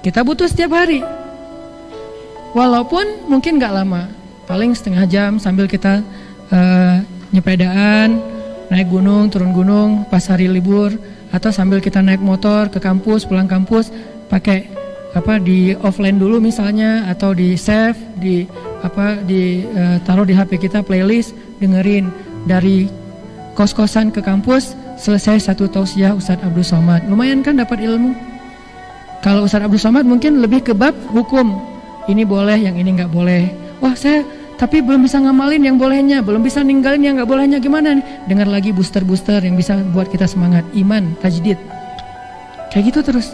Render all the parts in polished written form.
Kita butuh setiap hari. Walaupun mungkin gak lama, paling setengah jam sambil kita nyepedaan, naik gunung, turun gunung pas hari libur, atau sambil kita naik motor ke kampus, pulang kampus, pakai di offline dulu misalnya, atau di save, taruh di HP kita playlist, dengerin dari kos-kosan ke kampus, selesai satu tausiah Ustadz Abdul Somad. Lumayan kan dapat ilmu. Kalau Ustadz Abdul Somad mungkin lebih ke bab hukum. Ini boleh, yang ini nggak boleh. Wah saya tapi belum bisa ngamalin yang bolehnya, belum bisa ninggalin yang nggak bolehnya, gimana nih? Dengar lagi booster-booster yang bisa buat kita semangat, iman, tajdid. Kayak gitu terus.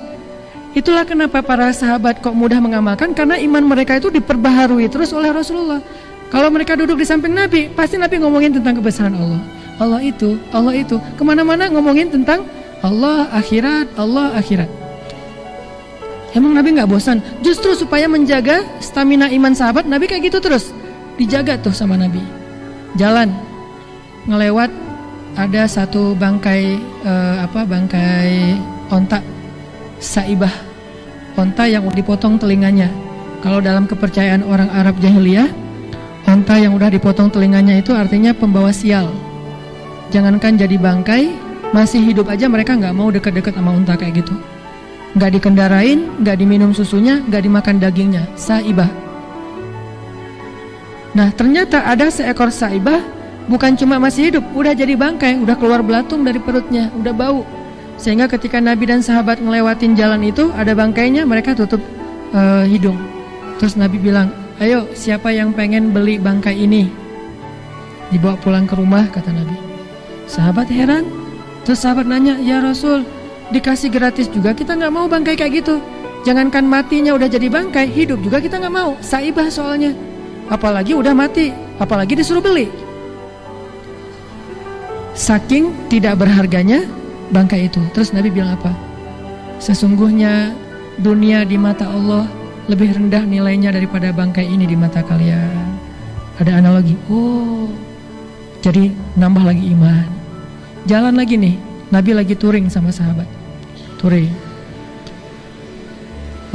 Itulah kenapa para sahabat kok mudah mengamalkan, karena iman mereka itu diperbaharui terus oleh Rasulullah. Kalau mereka duduk di samping Nabi, pasti Nabi ngomongin tentang kebesaran Allah. Allah itu, kemana-mana ngomongin tentang Allah, akhirat, Allah, akhirat. Emang Nabi gak bosan? Justru supaya menjaga stamina iman sahabat, Nabi kayak gitu terus. Dijaga tuh sama Nabi. Jalan, ngelewat, ada satu bangkai onta, saibah, onta yang dipotong telinganya. Kalau dalam kepercayaan orang Arab jahiliyah, onta yang udah dipotong telinganya itu artinya pembawa sial. Jangankan jadi bangkai, masih hidup aja mereka gak mau dekat-dekat sama onta kayak gitu. Gak dikendarain, gak diminum susunya, gak dimakan dagingnya. Saibah. Nah ternyata ada seekor saibah, bukan cuma masih hidup, udah jadi bangkai, udah keluar belatung dari perutnya, udah bau. Sehingga ketika Nabi dan sahabat ngelewatin jalan itu, ada bangkainya, mereka tutup hidung. Terus Nabi bilang, ayo siapa yang pengen beli bangkai ini? Dibawa pulang ke rumah, kata Nabi. Sahabat heran. Terus sahabat nanya, ya Rasul, dikasih gratis juga kita gak mau bangkai kayak gitu. Jangankan matinya udah jadi bangkai, hidup juga kita gak mau. Saibah soalnya. Apalagi udah mati, apalagi disuruh beli. Saking tidak berharganya bangkai itu. Terus Nabi bilang apa? Sesungguhnya dunia di mata Allah lebih rendah nilainya daripada bangkai ini di mata kalian. Ada analogi. Oh, jadi nambah lagi iman. Jalan lagi nih, Nabi lagi touring sama sahabat. Touring.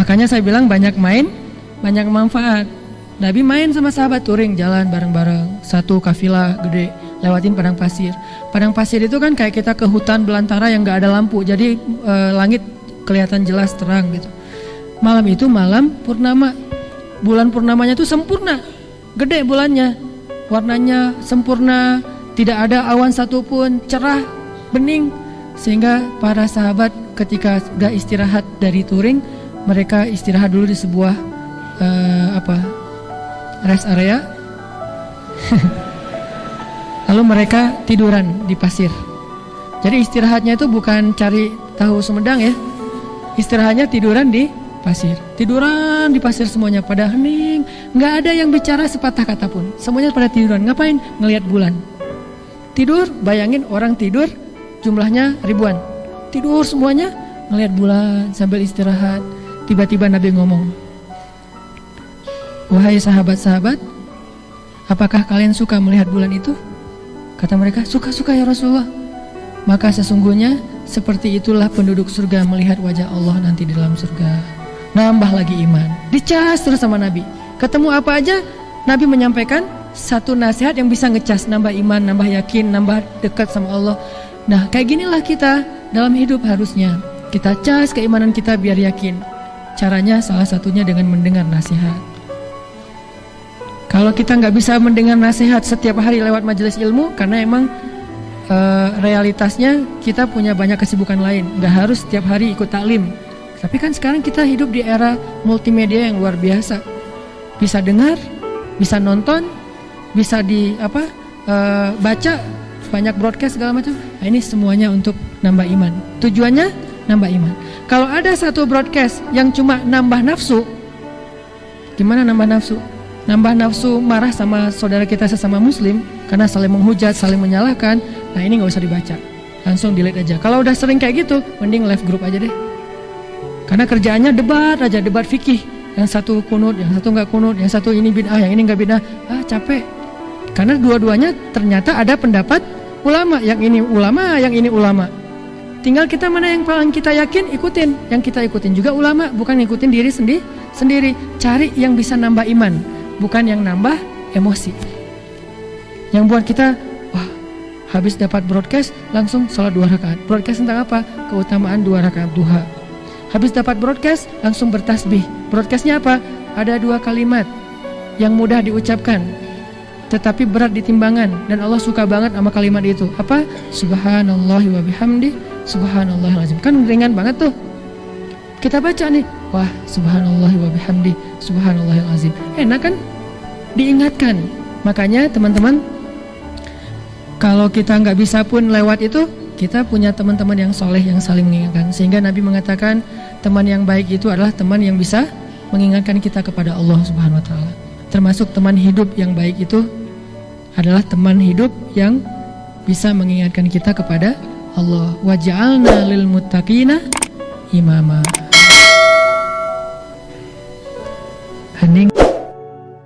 Makanya saya bilang banyak main, banyak manfaat. Nabi main sama sahabat touring, jalan bareng-bareng. Satu kafilah gede, lewatin padang pasir. Padang pasir itu kan kayak kita ke hutan belantara yang gak ada lampu, jadi langit kelihatan jelas terang gitu. Malam itu malam purnama. Bulan purnamanya itu sempurna, gede bulannya, warnanya sempurna, tidak ada awan satupun, cerah, bening. Sehingga para sahabat ketika sudah istirahat dari touring, mereka istirahat dulu di sebuah rest area. Lalu mereka tiduran di pasir. Jadi istirahatnya itu bukan cari tahu Sumedang ya. Istirahatnya tiduran di pasir. Tiduran di pasir semuanya pada hening, nggak ada yang bicara sepatah kata pun. Semuanya pada tiduran. Ngapain? Ngelihat bulan. Tidur, bayangin orang tidur jumlahnya ribuan. Tidur semuanya ngelihat bulan sambil istirahat. Tiba-tiba Nabi ngomong, wahai sahabat-sahabat, apakah kalian suka melihat bulan itu? Kata mereka, suka-suka ya Rasulullah. Maka sesungguhnya seperti itulah penduduk surga melihat wajah Allah nanti di dalam surga. Nambah lagi iman. Dicas terus sama Nabi. Ketemu apa aja Nabi menyampaikan satu nasihat yang bisa ngecas, nambah iman, nambah yakin, nambah dekat sama Allah. Nah kayak ginilah kita dalam hidup harusnya. Kita cas keimanan kita biar yakin. Caranya salah satunya dengan mendengar nasihat. Kalau kita nggak bisa mendengar nasihat setiap hari lewat majelis ilmu, karena emang realitasnya kita punya banyak kesibukan lain, nggak harus setiap hari ikut taklim. Tapi kan sekarang kita hidup di era multimedia yang luar biasa. Bisa dengar, bisa nonton, bisa baca, banyak broadcast segala macam. Nah, ini semuanya untuk nambah iman. Tujuannya nambah iman. Kalau ada satu broadcast yang cuma nambah nafsu, gimana nambah nafsu? Nambah nafsu marah sama saudara kita sesama muslim karena saling menghujat, saling menyalahkan. Nah ini gak usah dibaca, langsung delete aja. Kalau udah sering kayak gitu, mending live group aja deh. Karena kerjaannya debat aja, debat fikih. Yang satu kunut, yang satu gak kunut, yang satu ini bid'ah, yang ini gak bid'ah. Capek. Karena dua-duanya ternyata ada pendapat ulama. Yang ini ulama, yang ini ulama. tinggal kita mana yang paling kita yakin, ikutin. Yang kita ikutin juga ulama, bukan ngikutin diri sendiri. Cari yang bisa nambah iman, bukan yang nambah emosi. Yang buat kita, wah, habis dapat broadcast langsung sholat 2 rakaat. Broadcast tentang apa? Keutamaan 2 rakaat duha. Habis dapat broadcast langsung bertasbih. Broadcastnya apa? Ada 2 kalimat yang mudah diucapkan tetapi berat di timbangan, dan Allah suka banget sama kalimat itu. Apa? Subhanallahi wa bihamdi, subhanallahil azim. Kan ringan banget tuh. Kita baca nih, wah, subhanallahi wa bihamdi, subhanallahil azim. Enak kan? Diingatkan. Makanya teman-teman, kalau kita nggak bisa pun lewat itu, kita punya teman-teman yang soleh yang saling mengingatkan. Sehingga Nabi mengatakan teman yang baik itu adalah teman yang bisa mengingatkan kita kepada Allah Subhanahu wa taala. Termasuk teman hidup yang baik itu adalah teman hidup yang bisa mengingatkan kita kepada Allah. Wa ja'alna lil muttaqina imama.